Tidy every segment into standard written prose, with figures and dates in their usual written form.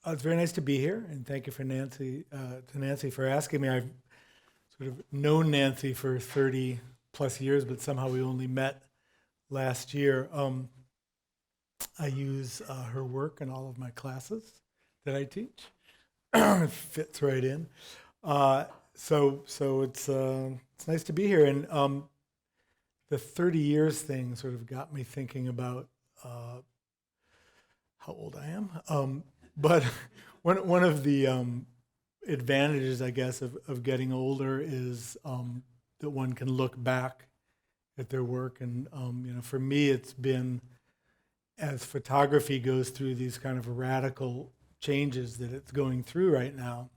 It's very nice to be here, and thank you for Nancy for asking me. I've sort of known Nancy for 30 plus years, but somehow we only met last year. I use her work in all of my classes that I teach. It fits right in. So it's nice to be here, and the 30 years thing sort of got me thinking about how old I am. But one of the advantages, I guess, of getting older is that one can look back at their work. And for me, it's been, as photography goes through these kind of radical changes that it's going through right now,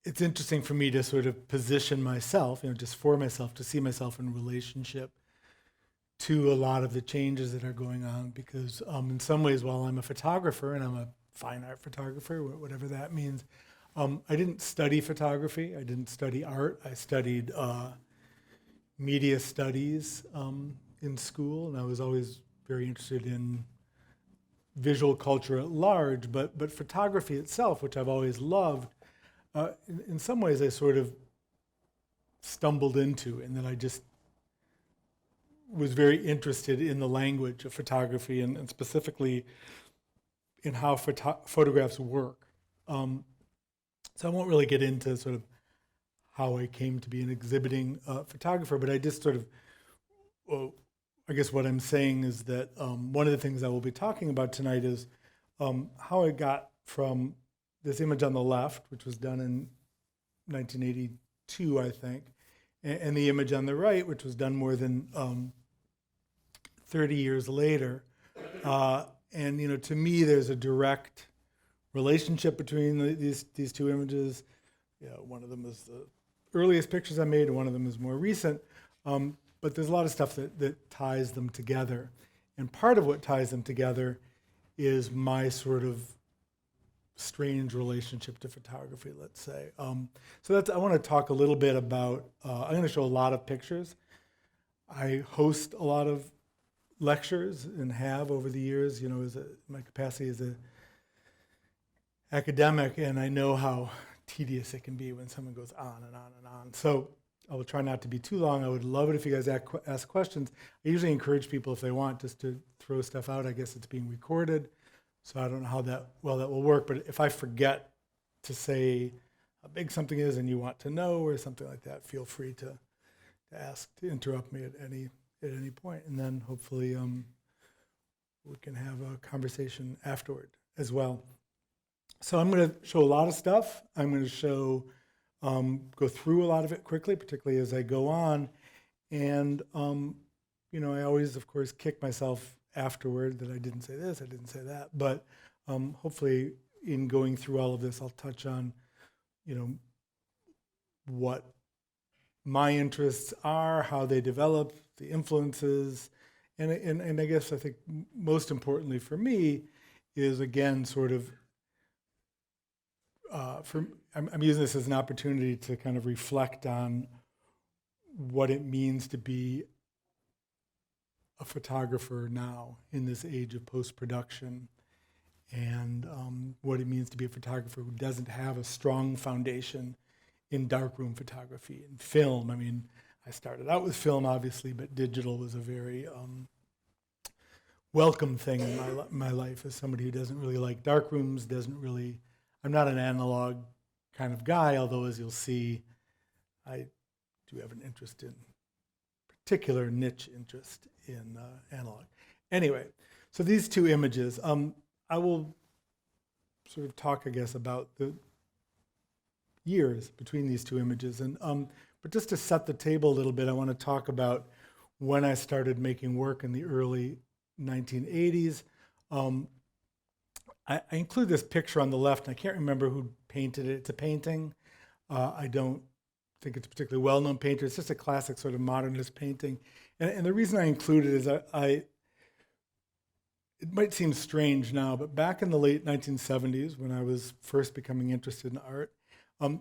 it's interesting for me to sort of position myself, just for myself, to see myself in relationship to a lot of the changes that are going on, because in some ways, while I'm a photographer, and I'm a fine art photographer, whatever that means, I didn't study photography. I didn't study art. I studied media studies in school, and I was always very interested in visual culture at large, but photography itself, which I've always loved, in some ways I sort of stumbled into, and that I just was very interested in the language of photography, and specifically in how photographs work. So I won't really get into sort of how I came to be an exhibiting photographer, but I just sort of, I guess what I'm saying is that one of the things I will be talking about tonight is how I got from this image on the left, which was done in 1982, I think, and the image on the right, which was done more than 30 years later. And to me, there's a direct relationship between these two images. One of them is the earliest pictures I made, and one of them is more recent. But there's a lot of stuff that ties them together. And part of what ties them together is my sort of strange relationship to photography, let's say. So I want to talk a little bit about, I'm going to show a lot of pictures. I host a lot of lectures and have over the years, my capacity as an academic, and I know how tedious it can be when someone goes on and on and on. So I will try not to be too long. I would love it if you guys ask questions. I usually encourage people, if they want, just to throw stuff out. I guess it's being recorded, so I don't know how that will work. But if I forget to say how big something is and you want to know or something like that, feel free to interrupt me at any point, and then hopefully we can have a conversation afterward as well. So I'm going to show a lot of stuff. I'm going to go through a lot of it quickly, particularly as I go on. And, I always, of course, kick myself afterward that I didn't say this, I didn't say that. But hopefully in going through all of this, I'll touch on, what my interests are, how they develop, the influences. And I guess I think most importantly for me is, again, sort of, I'm using this as an opportunity to kind of reflect on what it means to be a photographer now in this age of post-production, and what it means to be a photographer who doesn't have a strong foundation in darkroom photography and film. I mean, I started out with film, obviously, but digital was a very welcome thing in my life as somebody who doesn't really like darkrooms, I'm not an analog kind of guy, although as you'll see, I do have an particular niche interest in analog. Anyway, so these two images, I will sort of talk, I guess, about the years between these two images. But just to set the table a little bit, I want to talk about when I started making work in the early 1980s. I include this picture on the left, and I can't remember who painted it. It's a painting. I don't think it's a particularly well-known painter. It's just a classic sort of modernist painting. And the reason I include it is it might seem strange now, but back in the late 1970s, when I was first becoming interested in art,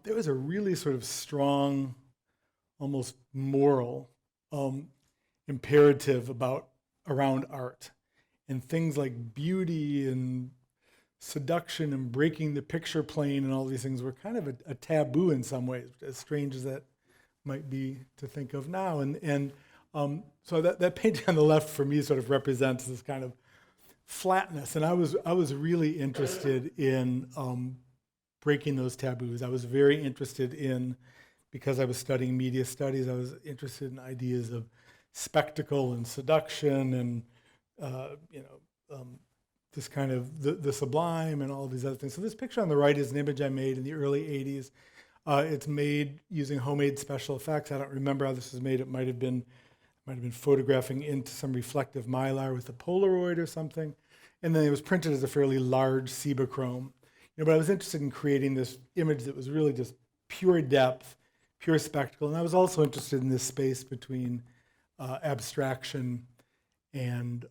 there was a really sort of strong, almost moral imperative around art. and things like beauty and seduction and breaking the picture plane and all these things were kind of a taboo in some ways, as strange as that might be to think of now. So that painting on the left for me sort of represents this kind of flatness. And I was really interested in breaking those taboos. I was very interested in, because I was studying media studies, I was interested in ideas of spectacle and seduction and this kind of the sublime and all these other things. So this picture on the right is an image I made in the early 80s. It's made using homemade special effects. I don't remember how this was made. It might have been photographing into some reflective mylar with a Polaroid or something. And then it was printed as a fairly large Cibachrome. But I was interested in creating this image that was really just pure depth, pure spectacle. And I was also interested in this space between abstraction and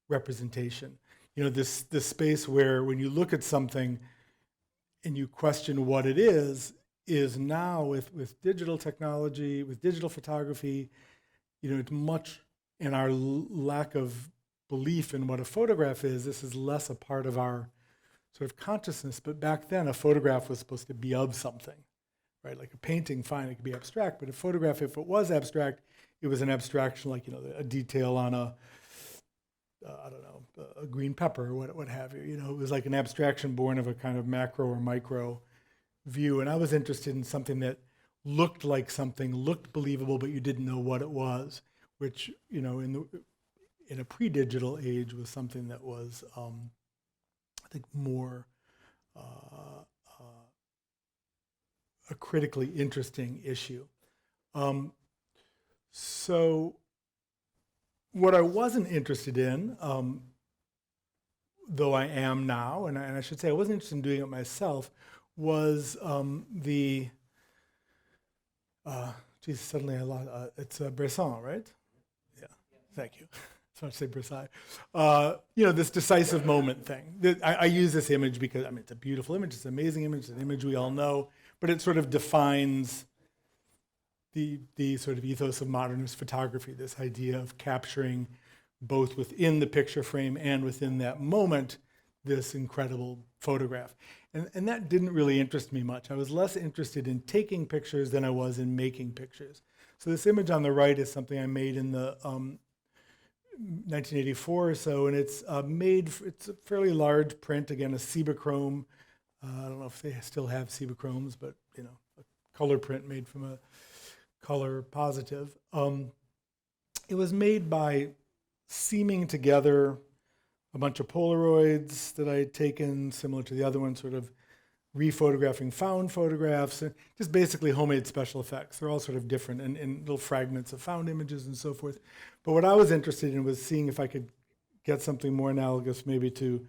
representation. This space where when you look at something and you question what it is now with digital technology, with digital photography, it's much in our lack of belief in what a photograph is. This is less a part of our sort of consciousness. But back then, a photograph was supposed to be of something, right? Like a painting, fine, it could be abstract. But a photograph, if it was abstract, it was an abstraction, like a detail on a green pepper or what have you. It was like an abstraction born of a kind of macro or micro view. And I was interested in something that looked like something, looked believable, but you didn't know what it was, which, in a pre-digital age was something that was, I think, more a critically interesting issue. So what I wasn't interested in, though I am now, and I should say I wasn't interested in doing it myself, was suddenly I lost, it's Bresson, right? Yeah, thank you. So I say Versailles. This decisive moment thing. I use this image because, it's a beautiful image, it's an amazing image, it's an image we all know, but it sort of defines the sort of ethos of modernist photography, this idea of capturing both within the picture frame and within that moment, this incredible photograph. And that didn't really interest me much. I was less interested in taking pictures than I was in making pictures. So this image on the right is something I made in the 1984 or so, and it's it's a fairly large print, again, a Cibachrome. I don't know if they still have Cibachromes, but a color print made from a color positive. It was made by seaming together a bunch of Polaroids that I had taken, similar to the other one, sort of rephotographing found photographs, and just basically homemade special effects. They're all sort of different and little fragments of found images and so forth. But what I was interested in was seeing if I could get something more analogous maybe to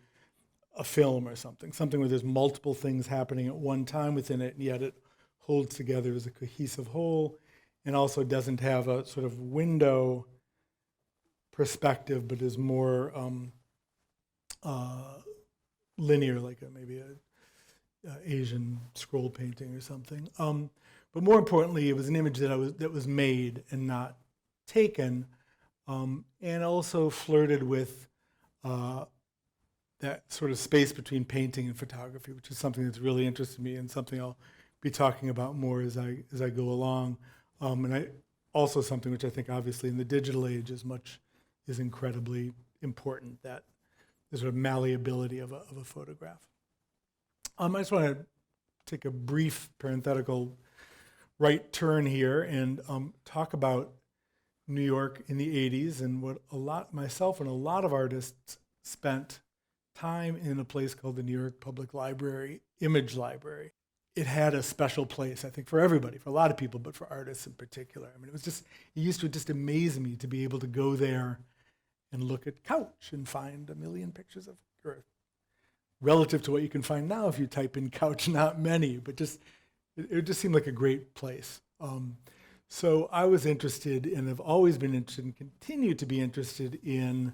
a film or something where there's multiple things happening at one time within it, and yet it holds together as a cohesive whole, and also doesn't have a sort of window perspective, but is more linear, like maybe a Asian scroll painting or something. But more importantly, it was an image that was made and not taken, and also flirted with that sort of space between painting and photography, which is something that's really interested me and something I'll be talking about more as I go along. And also something which I think obviously in the digital age is incredibly important, that the sort of malleability of a photograph. I just want to take a brief parenthetical right turn here and talk about New York in the 80s and what myself and a lot of artists spent time in a place called the New York Public Library, Image Library. It had a special place, I think, for everybody, for a lot of people, but for artists in particular. It used to just amaze me to be able to go there and look at couch and find a million pictures of Earth. Relative to what you can find now if you type in couch, not many, but it just seemed like a great place. So I was interested, and have always been interested and continue to be interested in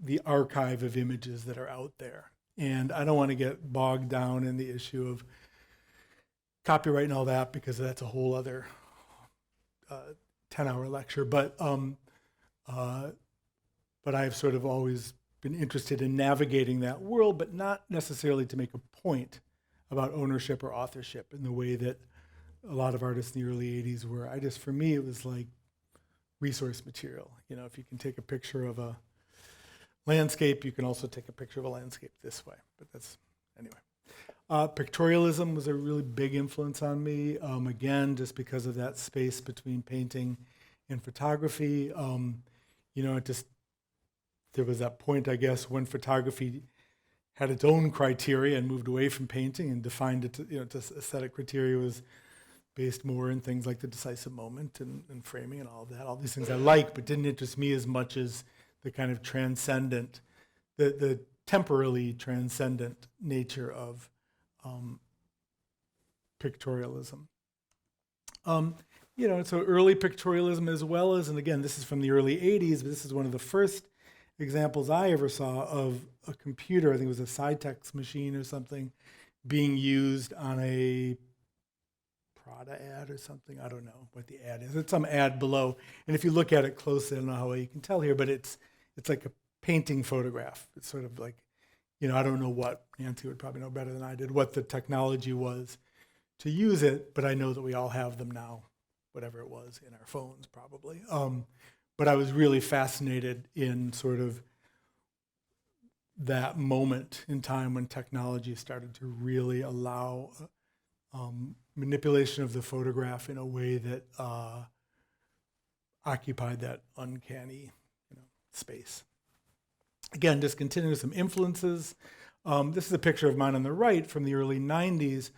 the archive of images that are out there. And I don't want to get bogged down in the issue of copyright and all that, because that's a whole other 10-hour lecture. But but I've sort of always been interested in navigating that world, but not necessarily to make a point about ownership or authorship in the way that a lot of artists in the early 80s were. For me, it was like resource material. You know, if you can take a picture of a landscape, you can also take a picture of a landscape this way. But that's, anyway. Pictorialism was a really big influence on me, again, just because of that space between painting and photography. There was that point, I guess, when photography had its own criteria and moved away from painting and defined it to, aesthetic criteria was based more in things like the decisive moment and framing and all of that. All these things I like, but didn't interest me as much as the kind of transcendent, the temporally transcendent nature of pictorialism. So early pictorialism as well as, and again, this is from the early 80s, but this is one of the first examples I ever saw of a computer, I think it was a Cytex machine or something, being used on a Prada ad or something. I don't know what the ad is. It's some ad below. And if you look at it closely, I don't know how well you can tell here, but it's like a painting photograph. It's sort of like, I don't know what, Nancy would probably know better than I did, what the technology was to use it, but I know that we all have them now, whatever it was, in our phones probably. But I was really fascinated in sort of that moment in time when technology started to really allow manipulation of the photograph in a way that occupied that uncanny space. Again, just continuing some influences. This is a picture of mine on the right from the early 90s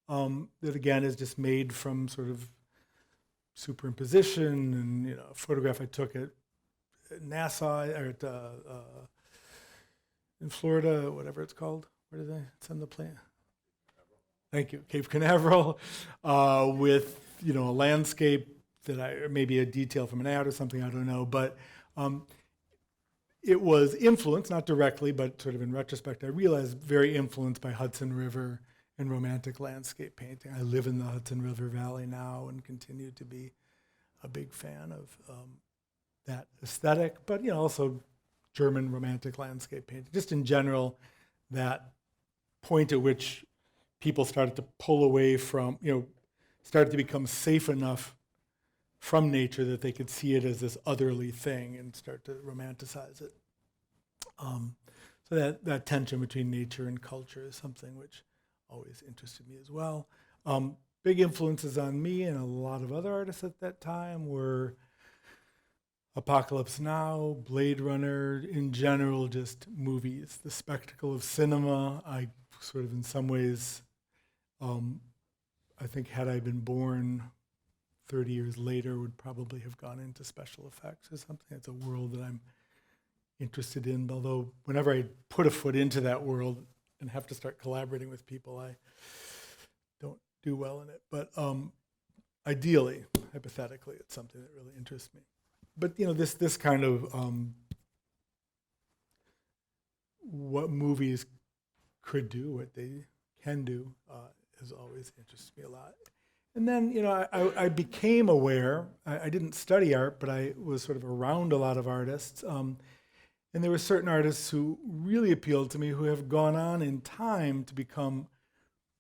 that again is just made from sort of superimposition and a photograph I took at NASA or at in Florida, whatever it's called. Where did they send the plane? Thank you, Cape Canaveral, with a landscape that maybe a detail from an ad or something, I don't know, but it was influenced, not directly, but sort of in retrospect, I realized very influenced by Hudson River and romantic landscape painting. I live in the Hudson River Valley now and continue to be a big fan of that aesthetic, but also German romantic landscape painting. Just in general, that point at which people started to pull away from, started to become safe enough from nature that they could see it as this otherly thing and start to romanticize it. So that tension between nature and culture is something which always interested me as well. Big influences on me and a lot of other artists at that time were Apocalypse Now, Blade Runner, in general, just movies, the spectacle of cinema. I sort of, in some ways, I think had I been born 30 years later, would probably have gone into special effects or something. It's a world that I'm interested in, although whenever I put a foot into that world and have to start collaborating with people, I don't do well in it. But ideally, hypothetically, it's something that really interests me. But this kind of what movies could do, what they can do, has always interested me a lot. And then, I became aware, I didn't study art, but I was sort of around a lot of artists. And there were certain artists who really appealed to me who have gone on in time to become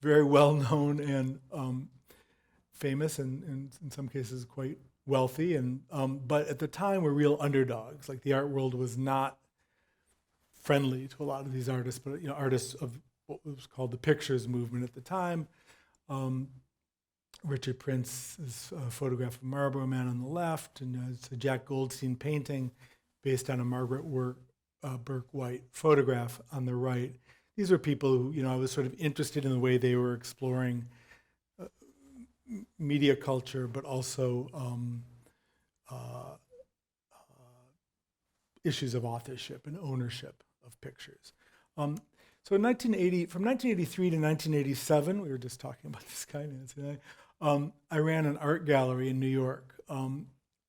very well known and famous and in some cases quite wealthy. But at the time were real underdogs. Like the art world was not friendly to a lot of these artists, but artists of what was called the pictures movement at the time. Richard Prince's photograph of Marlboro Man on the left, and it's a Jack Goldstein painting based on a Margaret Burke White photograph on the right. These were people who, I was sort of interested in the way they were exploring media culture, but also issues of authorship and ownership of pictures. So in 1980, from 1983 to 1987, we were just talking about this guy, Nancy and I ran an art gallery in New York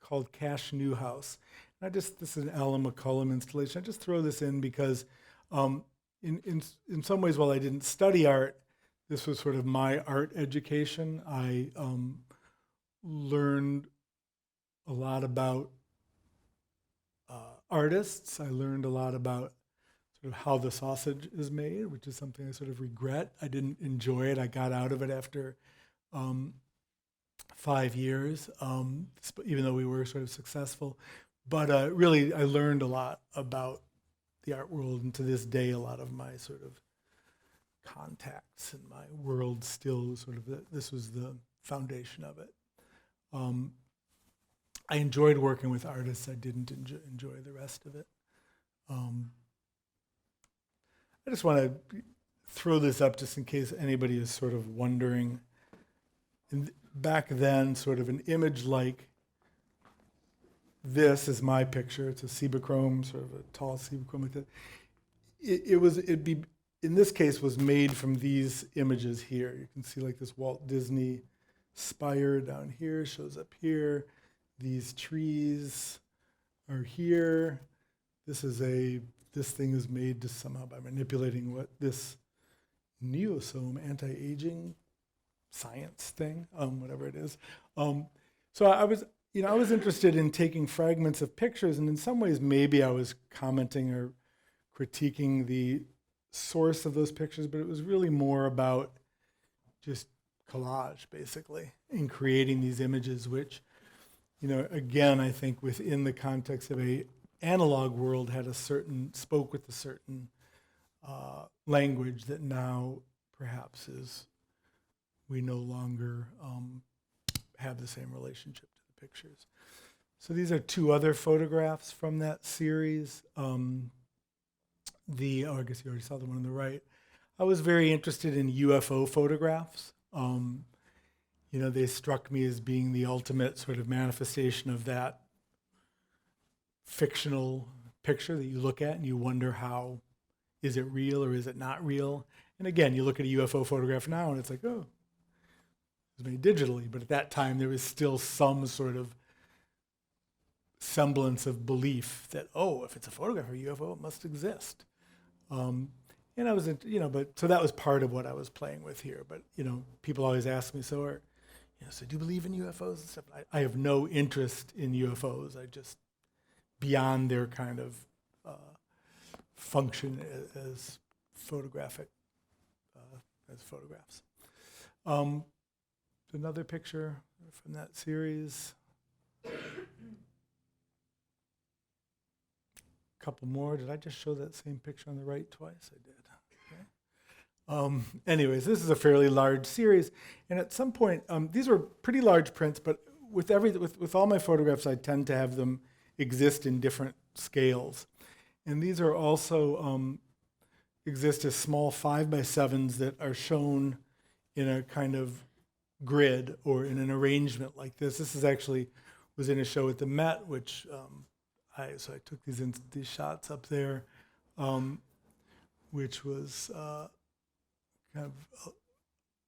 called Cash Newhouse. And this is an Alan McCullum installation. I just throw this in because in some ways, while I didn't study art, this was sort of my art education. I learned a lot about artists. I learned a lot about sort of how the sausage is made, which is something I sort of regret. I didn't enjoy it. I got out of it after 5 years, even though we were sort of successful. But really, I learned a lot about the art world, and to this day, a lot of my sort of contacts in my world still sort of, this was the foundation of it. I enjoyed working with artists. I didn't enjoy the rest of it. I just want to throw this up just in case anybody is sort of wondering. Back then, sort of an image like this is my picture. It's a cibachrome, sort of a tall cibachrome like that. In this case, was made from these images here. You can see like this Walt Disney spire down here, shows up here. These trees are here. This thing is made just somehow by manipulating what this neosome anti-aging science thing, whatever it is. So I was interested in taking fragments of pictures, and in some ways maybe I was commenting or critiquing the source of those pictures, but it was really more about just collage, basically, in creating these images, which, again, I think within the context of a analog world spoke with a certain language that now perhaps we no longer have the same relationship to the pictures. So these are two other photographs from that series. I guess you already saw the one on the right. I was very interested in UFO photographs. They struck me as being the ultimate sort of manifestation of that fictional picture that you look at and you wonder is it real or is it not real? And again, you look at a UFO photograph now and it's like, oh, it was made digitally. But at that time, there was still some sort of semblance of belief that, if it's a photograph of a UFO, it must exist. And I was, so that was part of what I was playing with here. But, people always ask me, so do you believe in UFOs and stuff? I have no interest in UFOs. I just, beyond their kind of function as photographs. Another picture from that series. Couple more. Did I just show that same picture on the right twice? I did. Okay. Anyways, this is a fairly large series, and at some point, these were pretty large prints. But with all my photographs, I tend to have them exist in different scales, and these are also exist as small 5x7s that are shown in a kind of grid or in an arrangement like this. This is actually was in a show at the Met, which. I took these shots up there, which was kind of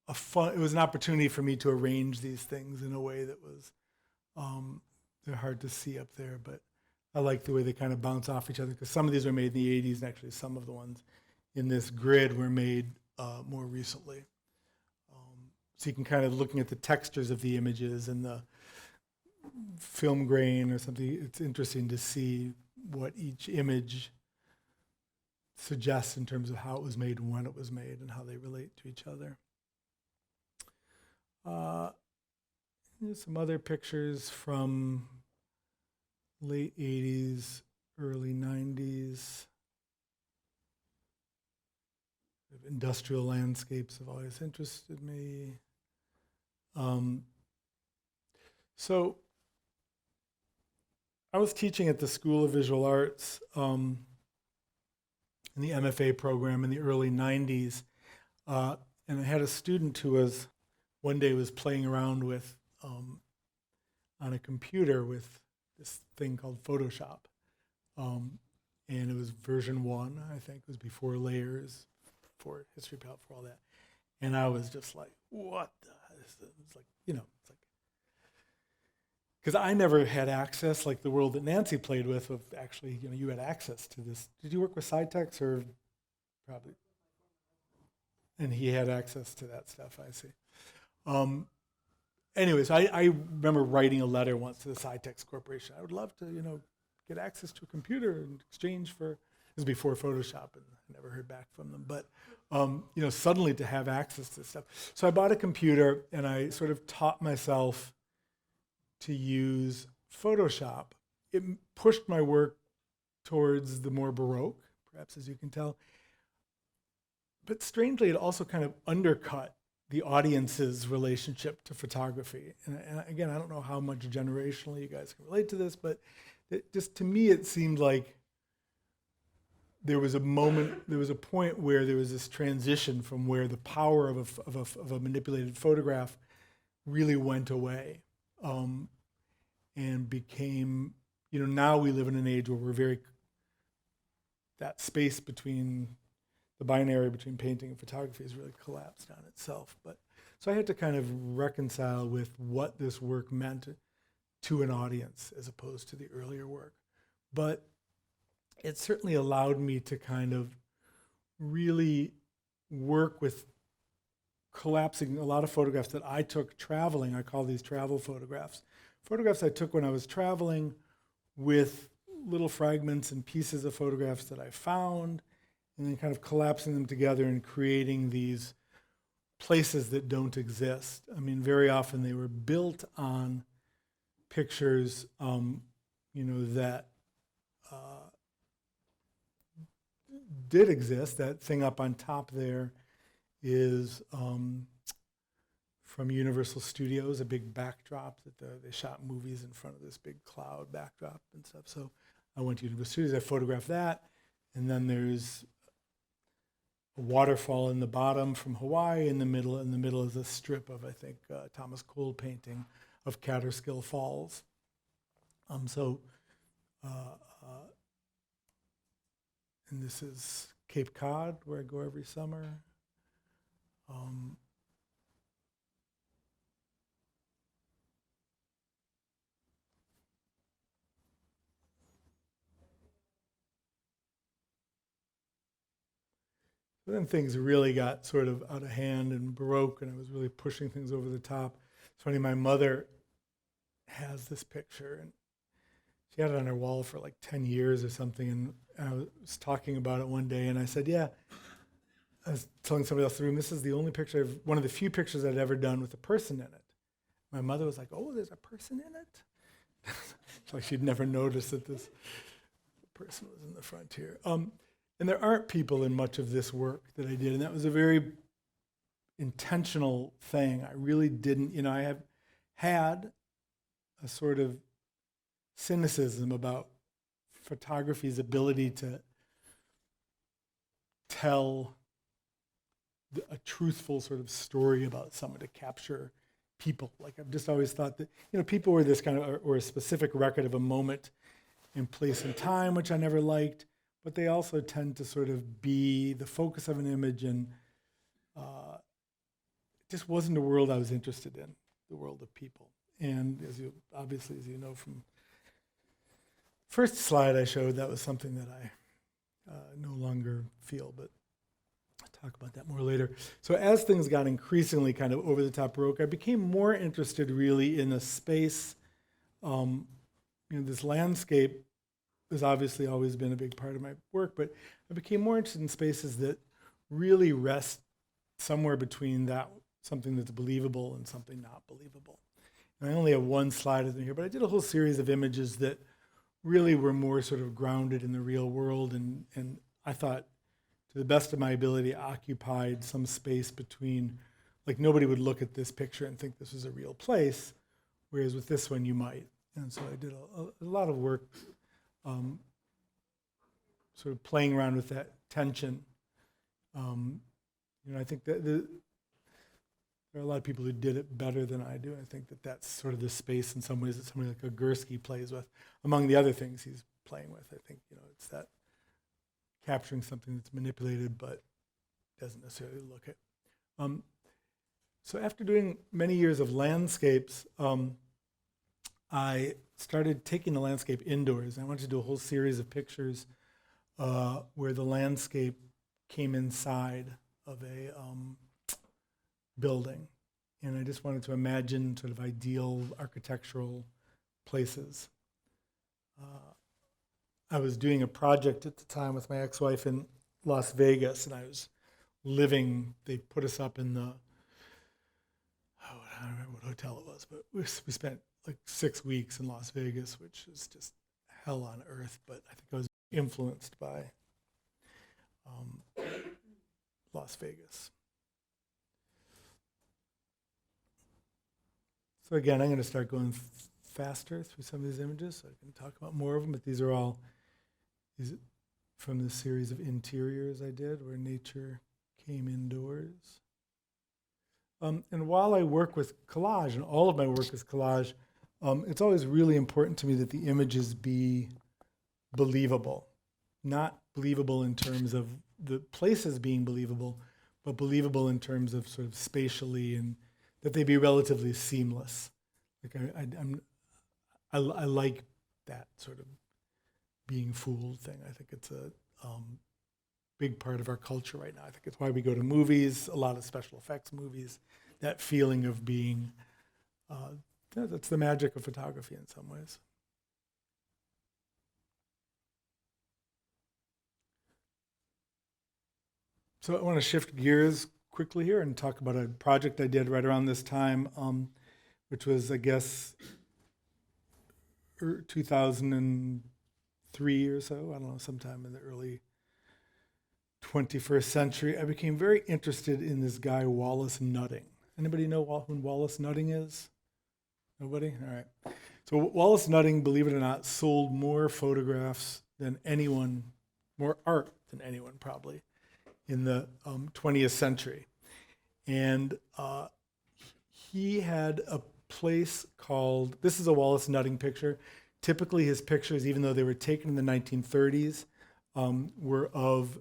a fun. It was an opportunity for me to arrange these things in a way that was they're hard to see up there, but I like the way they kind of bounce off each other because some of these were made in the 80s, and actually some of the ones in this grid were made more recently. So you can kind of looking at the textures of the images and the film grain or something, it's interesting to see what each image suggests in terms of how it was made and when it was made and how they relate to each other. Here's some other pictures from late 80s, early 90s. Industrial landscapes have always interested me. So I was teaching at the School of Visual Arts in the MFA program in the early 90s. And I had a student who one day was playing around with, on a computer with this thing called Photoshop. And it was version 1, I think. It was before layers, before history palette, for all that. And I was just like, what the? It's like, it's like, because I never had access, like the world that Nancy played with, of actually, you had access to this. Did you work with Cytex or probably? And he had access to that stuff, I see. Anyways, I remember writing a letter once to the Cytex Corporation. I would love to, get access to a computer in exchange for, this was before Photoshop, and I never heard back from them, but suddenly to have access to stuff. So I bought a computer, and I sort of taught myself to use Photoshop. It pushed my work towards the more Baroque, perhaps, as you can tell. But strangely, it also kind of undercut the audience's relationship to photography. And again, I don't know how much generationally you guys can relate to this, but just to me, it seemed like there was a point where there was this transition from where the power of a manipulated photograph really went away, and became, now we live in an age where we're that space between the binary between painting and photography has really collapsed on itself. But so I had to kind of reconcile with what this work meant to an audience as opposed to the earlier work. But it certainly allowed me to kind of really work with collapsing a lot of photographs that I took traveling. I call these travel photographs. Photographs I took when I was traveling, with little fragments and pieces of photographs that I found, and then kind of collapsing them together and creating these places that don't exist. I mean, very often they were built on pictures, that did exist. That thing up on top there is from Universal Studios, a big backdrop that they shot movies in front of this big cloud backdrop and stuff. So I went to Universal Studios, I photographed that, and then there's a waterfall in the bottom from Hawaii. In the middle is a strip of, I think, Thomas Cole painting of Catterskill Falls. And this is Cape Cod, where I go every summer. Then things really got sort of out of hand and Baroque, and I was really pushing things over the top. It's funny, my mother has this picture, and she had it on her wall for like 10 years or something, and I was talking about it one day, and I said, I was telling somebody else in the room, this is the only picture, one of the few pictures I'd ever done with a person in it. My mother was like, oh, there's a person in it? It's like she'd never noticed that this person was in the front here. And there aren't people in much of this work that I did, and that was a very intentional thing. I really didn't, I have had a sort of cynicism about photography's ability to tell a truthful sort of story about someone, to capture people. Like, I've just always thought that, people were this kind of, or a specific record of a moment in place and time, which I never liked. But they also tend to sort of be the focus of an image, and it just wasn't a world I was interested in, the world of people. And as you know from first slide I showed, that was something that I no longer feel, but I'll talk about that more later. So as things got increasingly kind of over the top Baroque, I became more interested really in a space, this landscape has obviously always been a big part of my work, but I became more interested in spaces that really rest somewhere between that, something that's believable and something not believable. And I only have one slide of them here, but I did a whole series of images that really were more sort of grounded in the real world, and I thought, to the best of my ability, occupied some space between, like, nobody would look at this picture and think this was a real place, whereas with this one you might. And so I did a lot of work sort of playing around with that tension. I think that there are a lot of people who did it better than I do. I think that that's sort of the space in some ways that somebody like Gursky plays with, among the other things he's playing with. I think, it's that capturing something that's manipulated but doesn't necessarily look it. So after doing many years of landscapes, I started taking the landscape indoors. I wanted to do a whole series of pictures where the landscape came inside of a building. And I just wanted to imagine sort of ideal architectural places. I was doing a project at the time with my ex-wife in Las Vegas, and I was living. They put us up in the, I don't remember what hotel it was, but we spent like 6 weeks in Las Vegas, which is just hell on earth. But I think I was influenced by Las Vegas. So again, I'm going to start going faster through some of these images so I can talk about more of them, but these are all from the series of interiors I did where nature came indoors. And while I work with collage, and all of my work is collage, it's always really important to me that the images be believable. Not believable in terms of the places being believable, but believable in terms of sort of spatially, and that they be relatively seamless. Like I like that sort of being fooled thing. I think it's a big part of our culture right now. I think it's why we go to movies, a lot of special effects movies, that feeling of being, that's the magic of photography in some ways. So I want to shift gears quickly here and talk about a project I did right around this time, which was, I guess, 2003 or so, I don't know, sometime in the early 21st century. I became very interested in this guy, Wallace Nutting. Anybody know who Wallace Nutting is? Nobody? All right. So Wallace Nutting, believe it or not, sold more photographs than anyone, more art than anyone probably, in the 20th century. And he had a place called, this is a Wallace Nutting picture. Typically his pictures, even though they were taken in the 1930s, were of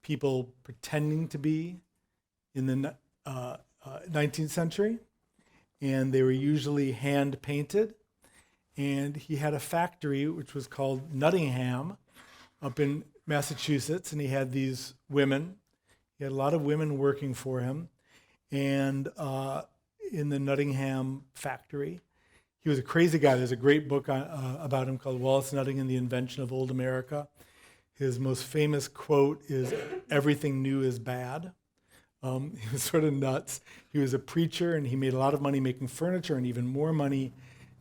people pretending to be in the 19th century. And they were usually hand painted. And he had a factory which was called Nuttingham up in Massachusetts, and he had these women. He had a lot of women working for him. And in the Nuttingham factory, he was a crazy guy. There's a great book about him called Wallace Nutting and the Invention of Old America. His most famous quote is, "Everything new is bad." He was sort of nuts. He was a preacher, and he made a lot of money making furniture and even more money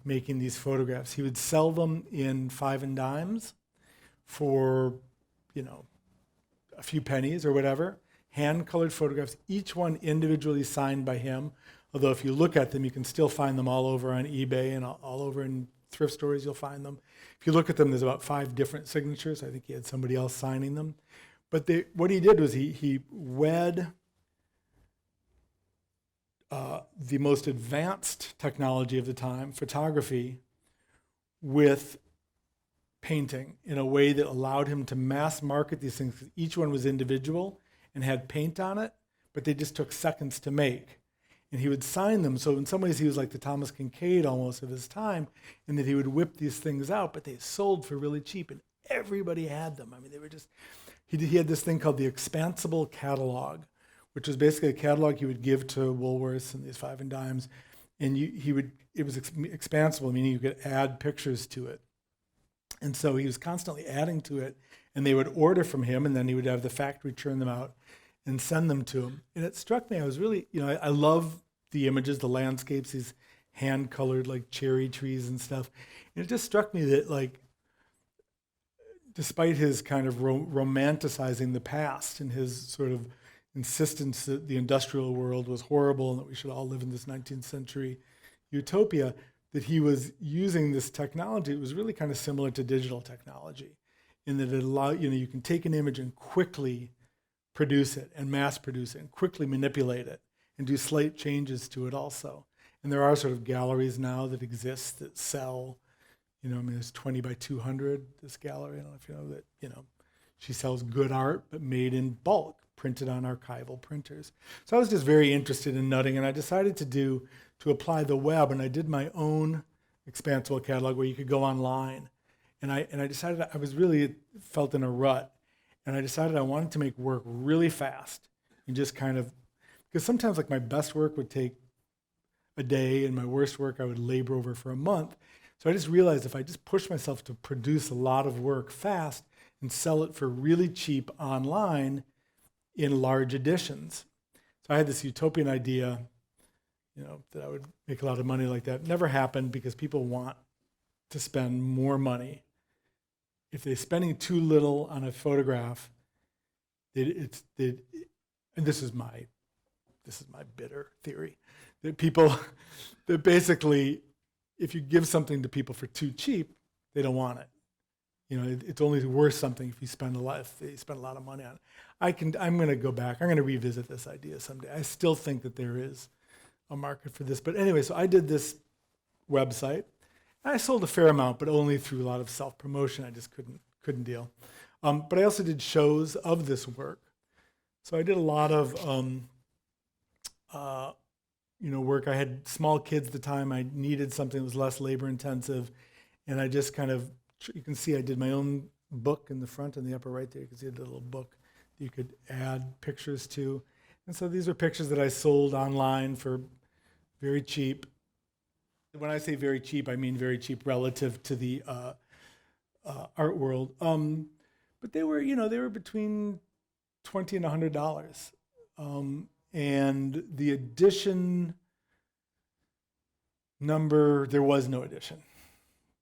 making these photographs. He would sell them in 5 and dimes for, a few pennies or whatever, hand-colored photographs, each one individually signed by him. Although if you look at them, you can still find them all over on eBay and all over in thrift stores, you'll find them. If you look at them, there's about 5 different signatures. I think he had somebody else signing them. But what he did was he wed the most advanced technology of the time, photography, with painting in a way that allowed him to mass market these things. Each one was individual and had paint on it, but they just took seconds to make. And he would sign them. So in some ways, he was like the Thomas Kincaid almost of his time, in that he would whip these things out, but they sold for really cheap, and everybody had them. I mean, they were just, he had this thing called the expansible catalog, which was basically a catalog he would give to Woolworths and these 5 and dimes, and it was expansible, meaning you could add pictures to it. And so he was constantly adding to it, and they would order from him, and then he would have the factory churn them out and send them to him. And it struck me, I was really, I love the images, the landscapes, these hand-colored like cherry trees and stuff. And it just struck me that, like, despite his kind of romanticizing the past and his sort of insistence that the industrial world was horrible and that we should all live in this 19th century utopia, that he was using this technology. It was really kind of similar to digital technology, in that it allowed, you can take an image and quickly produce it and mass produce it and quickly manipulate it and do slight changes to it also. And there are sort of galleries now that exist that sell, there's 20 by 200, this gallery. I don't know if you know that, she sells good art, but made in bulk, printed on archival printers. So I was just very interested in nutting, and I decided to apply the web, and I did my own expansible catalog where you could go online. And I decided I was really felt in a rut, and I decided I wanted to make work really fast and just kind of, because sometimes like my best work would take a day and my worst work I would labor over for a month. So I just realized if I just push myself to produce a lot of work fast and sell it for really cheap online in large editions. So I had this utopian idea, that I would make a lot of money like that. It never happened because people want to spend more money. If they're spending too little on a photograph, and this is my bitter theory, that basically, if you give something to people for too cheap, they don't want it. It's only worth something if you spend a lot of money on it. I'm going to go back. I'm going to revisit this idea someday. I still think that there is a market for this. But anyway, so I did this website. I sold a fair amount, but only through a lot of self-promotion. I just couldn't deal. But I also did shows of this work. So I did a lot of work. I had small kids at the time. I needed something that was less labor intensive. And I just you can see I did my own book in the front and the upper right there. You can see the little book that you could add pictures to. And so these are pictures that I sold online for very cheap. When I say very cheap, I mean very cheap relative to the art world. But they were between $20 and $100. And the edition number, there was no edition.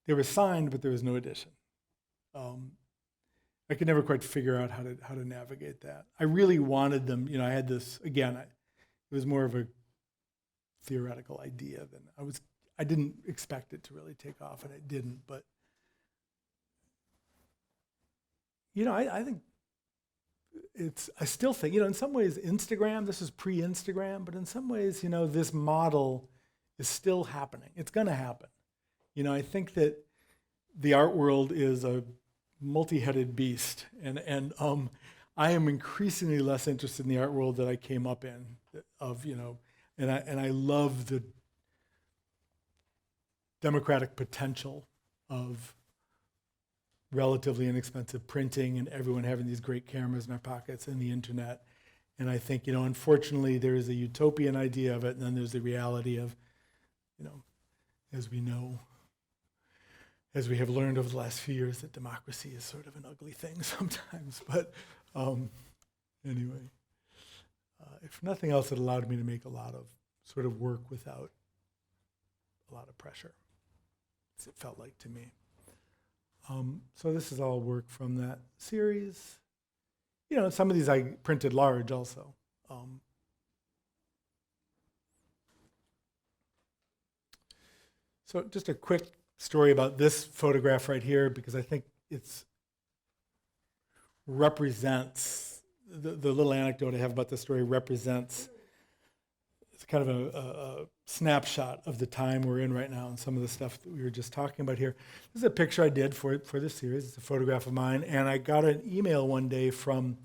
They were signed, but there was no edition. I could never quite figure out how to navigate that. I really wanted them. I had this again. It was more of a theoretical idea than I didn't expect it to really take off, and it didn't. But I think I still think in some ways Instagram. This is pre-Instagram, but in some ways this model is still happening. It's going to happen. I think that the art world is a multi-headed beast, and I am increasingly less interested in the art world that I came up in. And I love the democratic potential of relatively inexpensive printing and everyone having these great cameras in their pockets and the internet. And I think unfortunately there is a utopian idea of it, and then there's the reality of as we know. As we have learned over the last few years, that democracy is sort of an ugly thing sometimes. But anyway, if nothing else, it allowed me to make a lot of sort of work without a lot of pressure, as it felt like to me. So this is all work from that series. Some of these I printed large also. So just a quick story about this photograph right here, because I think it represents, the little anecdote I have about this story represents, it's kind of a snapshot of the time we're in right now and some of the stuff that we were just talking about here. This is a picture I did for this series. It's a photograph of mine, and I got an email one day from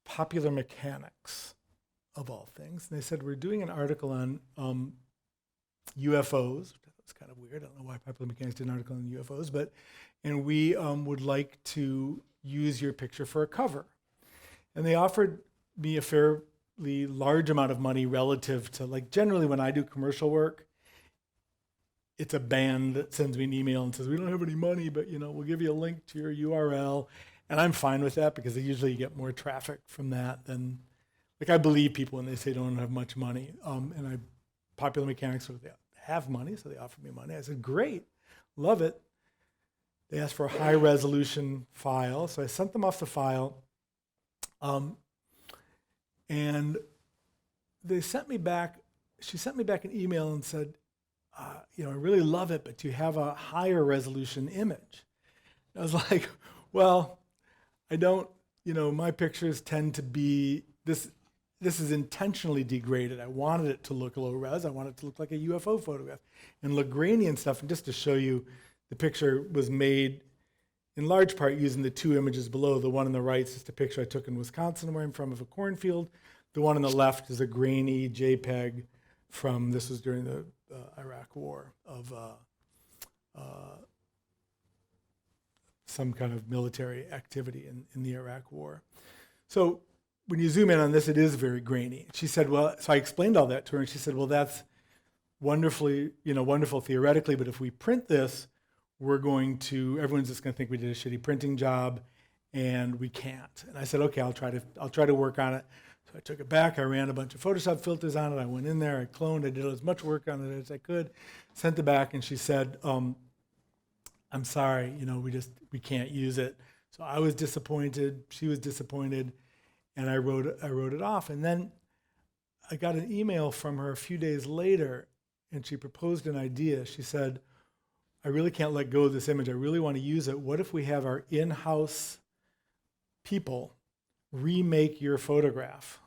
Popular Mechanics, of all things. And they said, we're doing an article on UFOs. It's kind of weird. I don't know why Popular Mechanics did an article on UFOs, and we would like to use your picture for a cover. And they offered me a fairly large amount of money relative to, generally when I do commercial work, it's a band that sends me an email and says, we don't have any money, but we'll give you a link to your URL. And I'm fine with that because usually you get more traffic from that than, I believe people when they say they don't have much money. Popular Mechanics sort of have money, so they offered me money. I said, great, love it. They asked for a high resolution file, so I sent them off the file. And she sent me back an email and said, I really love it, but you have a higher resolution image. And I was like, well, I don't, my pictures tend to be, this is intentionally degraded. I wanted it to look low res. I wanted it to look like a UFO photograph and look grainy and stuff. And just to show you, the picture was made in large part using the two images below. The one on the right is just a picture I took in Wisconsin where I'm from of a cornfield. The one on the left is a grainy JPEG from, this was during the Iraq War, of some kind of military activity in the Iraq War. So when you zoom in on this, it is very grainy. She said, well, so I explained all that to her, and she said, well, that's wonderful theoretically, but if we print this, everyone's just going to think we did a shitty printing job, and we can't. And I said, okay, I'll try to work on it. So I took it back. I ran a bunch of Photoshop filters on it. I went in there. I cloned. I did as much work on it as I could. Sent it back, and she said, "I'm sorry. We can't use it." So I was disappointed. She was disappointed, and I wrote it off. And then I got an email from her a few days later, and she proposed an idea. She said, "I really can't let go of this image. I really want to use it. What if we have our in-house people remake your photograph?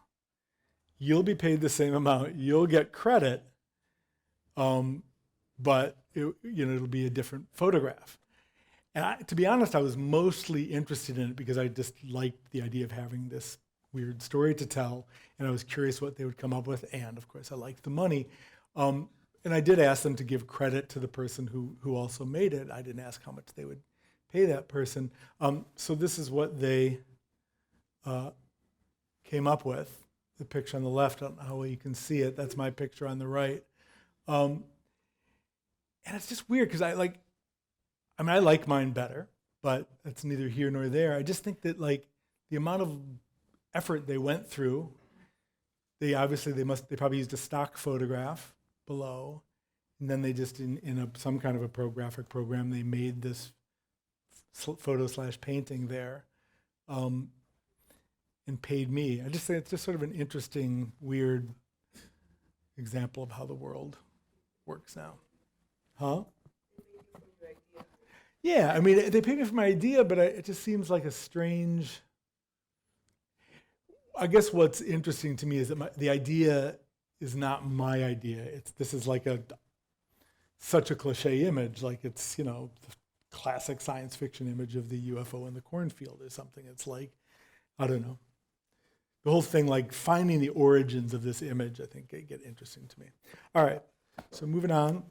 You'll be paid the same amount. You'll get credit, but it'll be a different photograph." And to be honest, I was mostly interested in it because I just liked the idea of having this weird story to tell, and I was curious what they would come up with, and of course I liked the money. And I did ask them to give credit to the person who also made it. I didn't ask how much they would pay that person. So this is what they came up with. The picture on the left, I don't know how well you can see it. That's my picture on the right. And it's just weird because I like mine better, but that's neither here nor there. I just think that the amount of effort they went through, they probably used a stock photograph below, and then they just in some kind of a graphic program, they made this photo/painting there, and paid me. I just think it's just sort of an interesting, weird example of how the world works now. Huh? Yeah, I mean, they paid me for my idea, but it just seems like a strange. I guess what's interesting to me is that the idea is not my idea. This is such a cliche image, it's the classic science fiction image of the UFO in the cornfield or something. It's I don't know. The whole thing, finding the origins of this image, I think get interesting to me. All right, so moving on.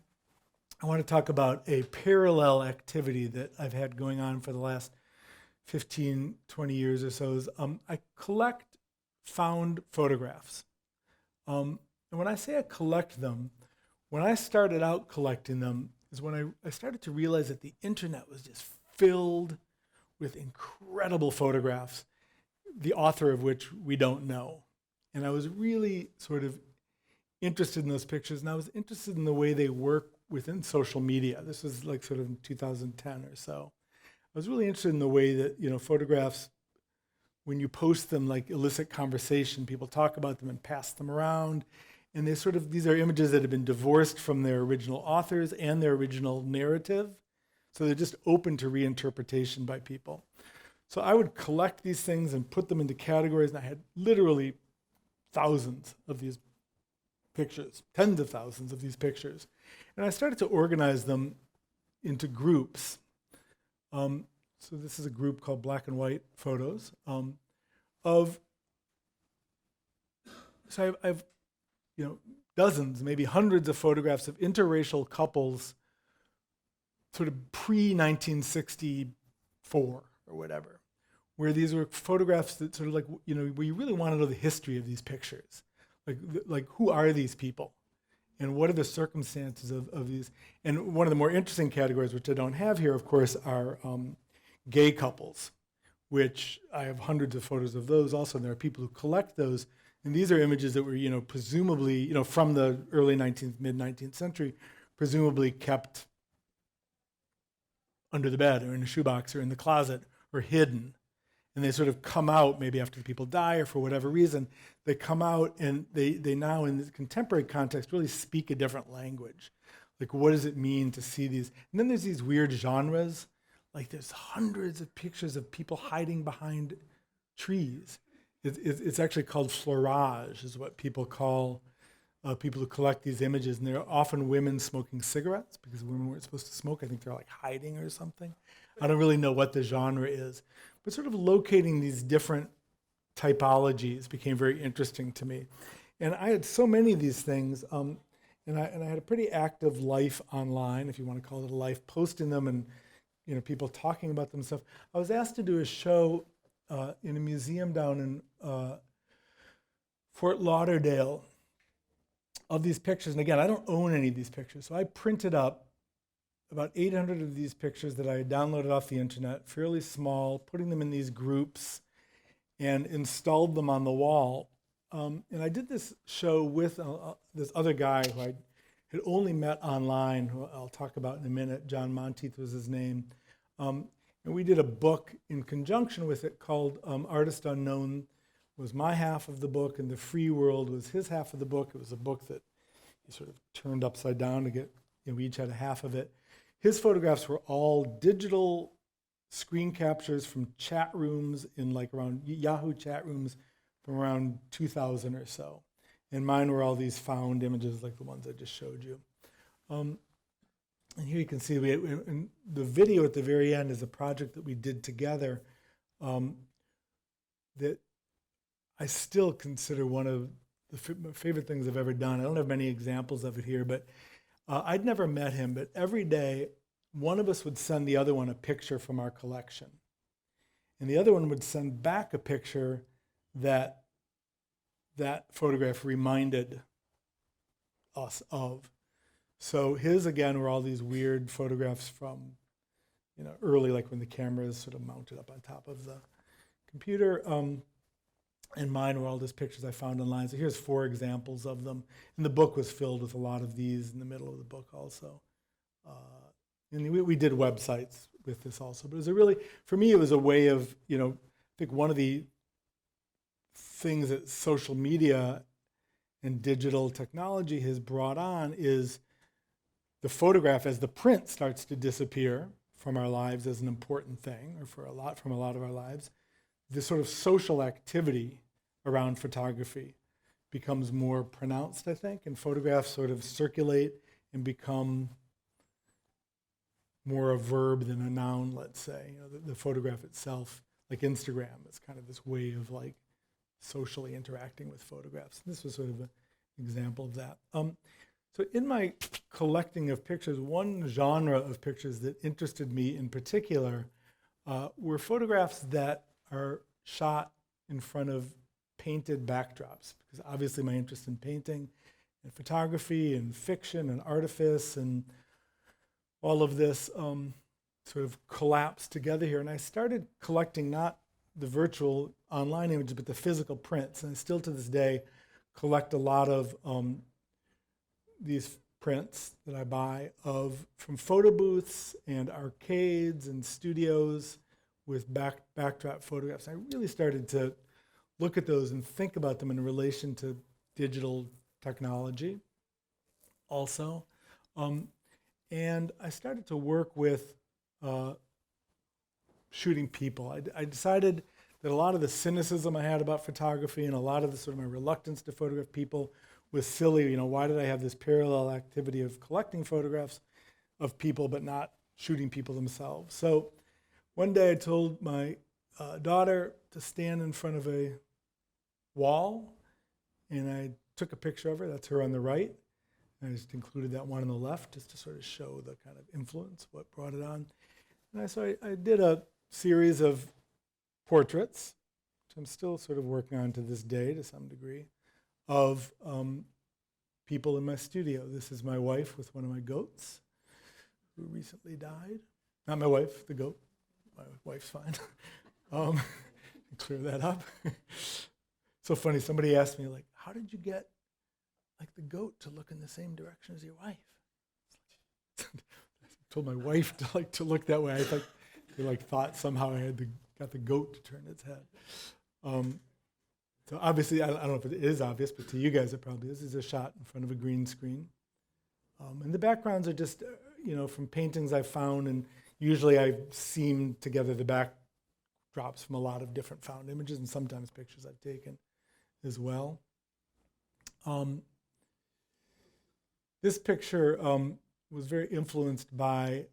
I want to talk about a parallel activity that I've had going on for the last 15, 20 years or so. I collect found photographs. And when I say I collect them, when I started out collecting them is when I started to realize that the internet was just filled with incredible photographs, the author of which we don't know. And I was really sort of interested in those pictures, and I was interested in the way they work within social media. This was sort of in 2010 or so. I was really interested in the way that, photographs, when you post them, elicit conversation. People talk about them and pass them around. And these are images that have been divorced from their original authors and their original narrative. So they're just open to reinterpretation by people. So I would collect these things and put them into categories, and I had literally thousands of these pictures, tens of thousands of these pictures. And I started to organize them into groups. So this is a group called Black and White Photos so I've dozens, maybe hundreds of photographs of interracial couples sort of pre-1964 or whatever, where these were photographs that sort of where you really want to know the history of these pictures. Who are these people? And what are the circumstances of these? And one of the more interesting categories, which I don't have here, of course, are gay couples, which I have hundreds of photos of those also. And there are people who collect those. And these are images that were, presumably, from the early 19th, mid-19th century, presumably kept under the bed or in a shoebox or in the closet or hidden. And they sort of come out maybe after the people die or for whatever reason. They come out and they now, in the contemporary context, really speak a different language. What does it mean to see these? And then there's these weird genres. There's hundreds of pictures of people hiding behind trees. It's actually called florage, is what people call people who collect these images. And they're often women smoking cigarettes because women weren't supposed to smoke. I think they're hiding or something. I don't really know what the genre is. But sort of locating these different typologies became very interesting to me. And I had so many of these things, and I had a pretty active life online, if you want to call it a life, posting them and people talking about them and stuff. I was asked to do a show in a museum down in Fort Lauderdale of these pictures. And again, I don't own any of these pictures. So I printed up about 800 of these pictures that I had downloaded off the internet, fairly small, putting them in these groups and installed them on the wall. And I did this show with this other guy who I had only met online, who I'll talk about in a minute. John Monteith was his name. And we did a book in conjunction with it called Artist Unknown was my half of the book, and The Free World was his half of the book. It was a book that he sort of turned upside down to get, we each had a half of it. His photographs were all digital screen captures from chat rooms in like around Yahoo chat rooms from around 2000 or so. And mine were all these found images like the ones I just showed you. And here you can see and the video at the very end is a project that we did together that I still consider one of the favorite things I've ever done. I don't have many examples of it here, but I'd never met him, but every day one of us would send the other one a picture from our collection. And the other one would send back a picture that that photograph reminded us of. So his, again, were all these weird photographs from, early, like when the camera is sort of mounted up on top of the computer. And mine were all just pictures I found online. So here's 4 examples of them. And the book was filled with a lot of these in the middle of the book also. And we did websites with this also. But it was for me, it was a way of, I think one of the things that social media and digital technology has brought on is the photograph as the print starts to disappear from our lives as an important thing, or from a lot of our lives. The sort of social activity around photography becomes more pronounced, I think, and photographs sort of circulate and become more a verb than a noun, let's say. The photograph itself, like Instagram, is kind of this way of like socially interacting with photographs. And this was sort of an example of that. So in my collecting of pictures, one genre of pictures that interested me in particular were photographs that are shot in front of painted backdrops, because obviously my interest in painting and photography and fiction and artifice and all of this sort of collapsed together here. And I started collecting not the virtual online images, but the physical prints. And I still to this day collect a lot of these prints that I buy from photo booths and arcades and studios with backdrop photographs. I really started to look at those and think about them in relation to digital technology also. And I started to work with shooting people. I decided that a lot of the cynicism I had about photography and a lot of the sort of my reluctance to photograph people was silly. Why did I have this parallel activity of collecting photographs of people but not shooting people themselves? So one day I told my daughter to stand in front of a wall, and I took a picture of her. That's her on the right. And I just included that one on the left just to sort of show the kind of influence, what brought it on. And so I did a series of portraits, which I'm still sort of working on to this day to some degree, of people in my studio. This is my wife with one of my goats who recently died. Not my wife, the goat. My wife's fine. Clear that up. So funny, somebody asked me, like, how did you get like the goat to look in the same direction as your wife? I told my wife to look that way. I thought they thought somehow I had got the goat to turn its head. So obviously, I don't know if it is obvious, but to you guys it probably is. This is a shot in front of a green screen. And the backgrounds are just, from paintings I've found, and usually I've seamed together the backdrops from a lot of different found images and sometimes pictures I've taken as well. This picture was very influenced by,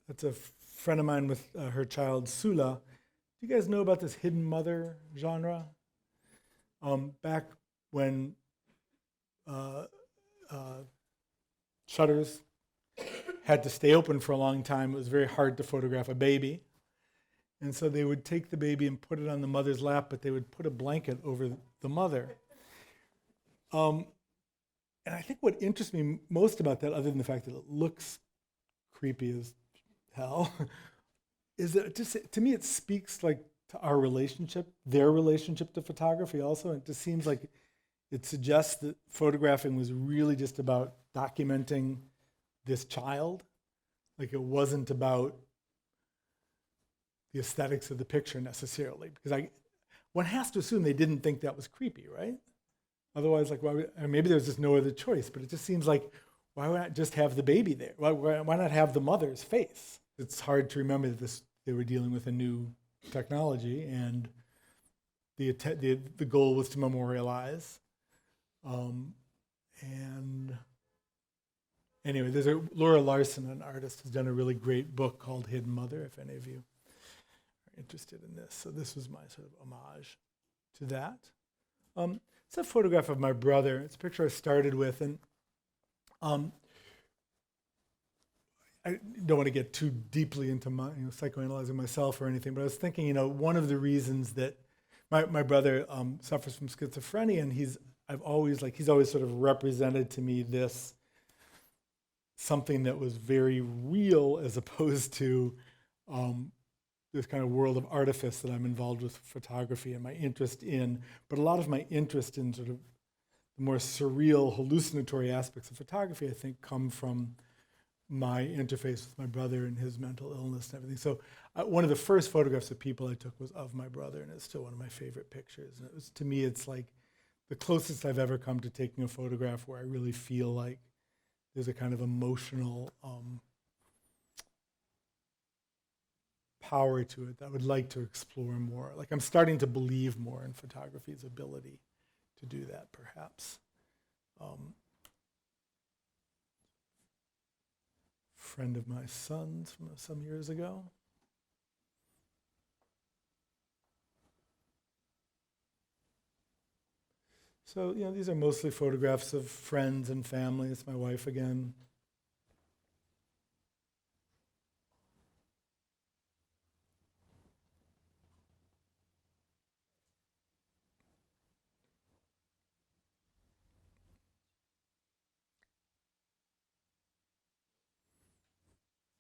that's a friend of mine with her child, Sula. Do you guys know about this hidden mother genre? Back when shutters had to stay open for a long time, it was very hard to photograph a baby. And so they would take the baby and put it on the mother's lap, but they would put a blanket over the mother. And I think what interests me most about that, other than the fact that it looks creepy as hell, is that to me it speaks like to our relationship, their relationship to photography also. And it just seems like it suggests that photographing was really just about documenting this child. Like it wasn't about the aesthetics of the picture necessarily, because one has to assume they didn't think that was creepy, right? Otherwise, like, maybe there's just no other choice, but it just seems like, why not just have the baby there? Why not have the mother's face? It's hard to remember that they were dealing with a new technology, and the goal was to memorialize. And anyway, Laura Larson, an artist, has done a really great book called Hidden Mother, if any of you are interested in this. So this was my sort of homage to that. It's a photograph of my brother. It's a picture I started with, and I don't want to get too deeply into my psychoanalyzing myself or anything, but I was thinking, one of the reasons that my brother suffers from schizophrenia, and he's always sort of represented to me this something that was very real as opposed to this kind of world of artifice that I'm involved with photography and my interest in, but a lot of my interest in sort of the more surreal, hallucinatory aspects of photography, I think, come from my interface with my brother and his mental illness and everything. So one of the first photographs of people I took was of my brother, and it's still one of my favorite pictures. And to me, it's like the closest I've ever come to taking a photograph where I really feel like there's a kind of emotional power to it that I would like to explore more. Like I'm starting to believe more in photography's ability to do that, perhaps. Friend of my son's from some years ago. So, these are mostly photographs of friends and family. It's my wife again.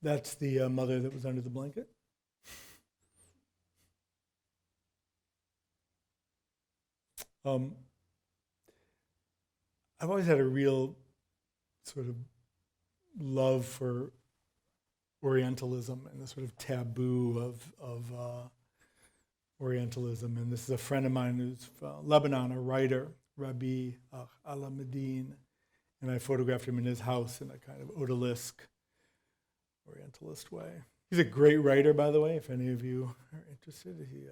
That's the mother that was under the blanket. I've always had a real sort of love for Orientalism and the sort of taboo of Orientalism. And this is a friend of mine who's from Lebanon, a writer, Rabbi Alameddin, and I photographed him in his house in a kind of odalisque, Orientalist way. He's a great writer, by the way, if any of you are interested. He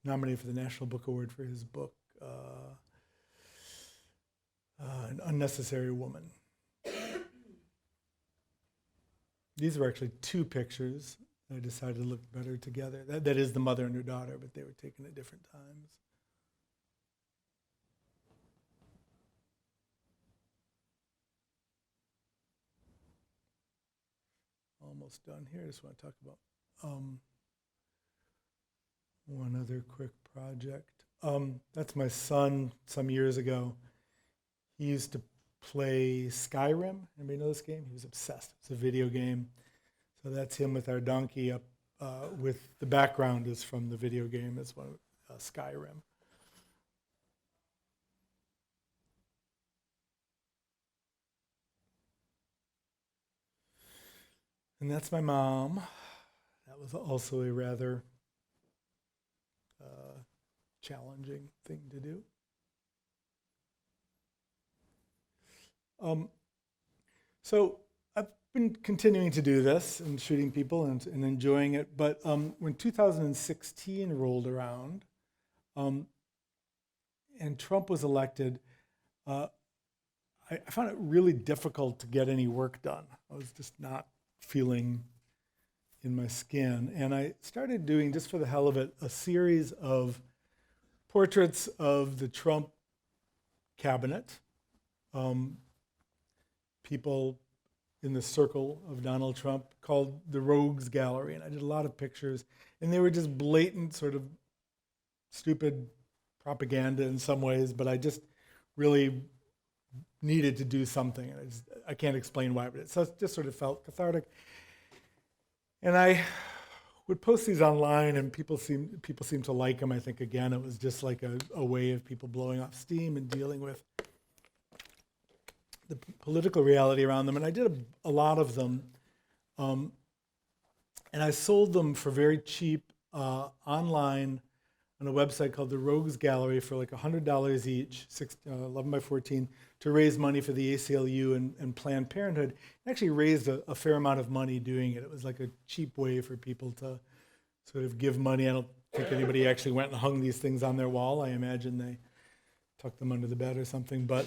nominated for the National Book Award for his book, An Unnecessary Woman. These were actually two pictures I decided looked better together. That is the mother and her daughter, but they were taken at different times. Almost done here. I just want to talk about one other quick project. That's my son some years ago. He used to play Skyrim. Anybody know this game? He was obsessed. It's a video game. So that's him with our donkey up with the background is from the video game. It's one Skyrim. And that's my mom. That was also a rather challenging thing to do. So I've been continuing to do this and shooting people and enjoying it. But when 2016 rolled around and Trump was elected, I found it really difficult to get any work done. I was just not feeling in my skin. And I started doing, just for the hell of it, a series of portraits of the Trump cabinet, people in the circle of Donald Trump, called the Rogues Gallery. And I did a lot of pictures, and they were just blatant sort of stupid propaganda in some ways, but I just really needed to do something. And I can't explain why, but it just sort of felt cathartic. And I would post these online, and people seem to like them. I think, again, it was just like a way of people blowing off steam and dealing with the political reality around them. And I did a lot of them. And I sold them for very cheap online on a website called the Rogues Gallery for like $100 each, 11 by 14, to raise money for the ACLU and Planned Parenthood. It actually raised a fair amount of money doing it. It was like a cheap way for people to sort of give money. I don't think anybody actually went and hung these things on their wall. I imagine they tucked them under the bed or something. But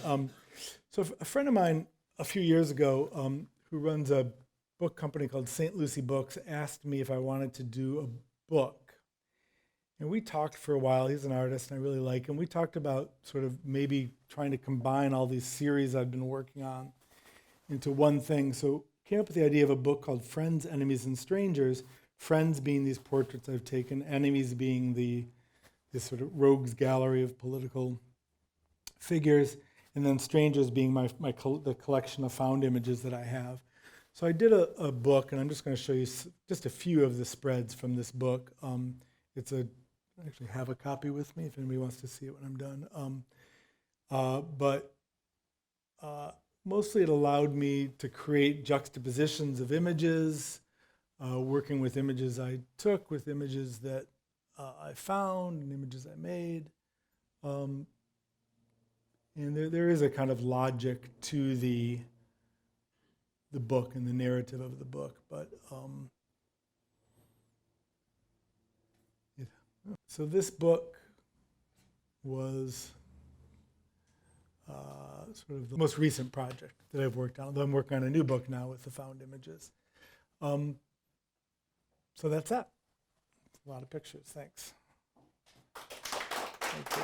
so a friend of mine a few years ago who runs a book company called St. Lucie Books asked me if I wanted to do a book. And we talked for a while. He's an artist, and I really like him. We talked about sort of maybe trying to combine all these series I've been working on into one thing. So came up with the idea of a book called Friends, Enemies, and Strangers. Friends being these portraits I've taken, enemies being this sort of rogues gallery of political figures, and then strangers being the collection of found images that I have. So I did a book, and I'm just going to show you just a few of the spreads from this book. I actually have a copy with me if anybody wants to see it when I'm done. But mostly it allowed me to create juxtapositions of images, working with images I took, with images that I found, and images I made. And there is a kind of logic to the book and the narrative of the book, but so this book was sort of the most recent project that I've worked on. Although I'm working on a new book now with the found images. So that's that. A lot of pictures. Thanks. Thank you.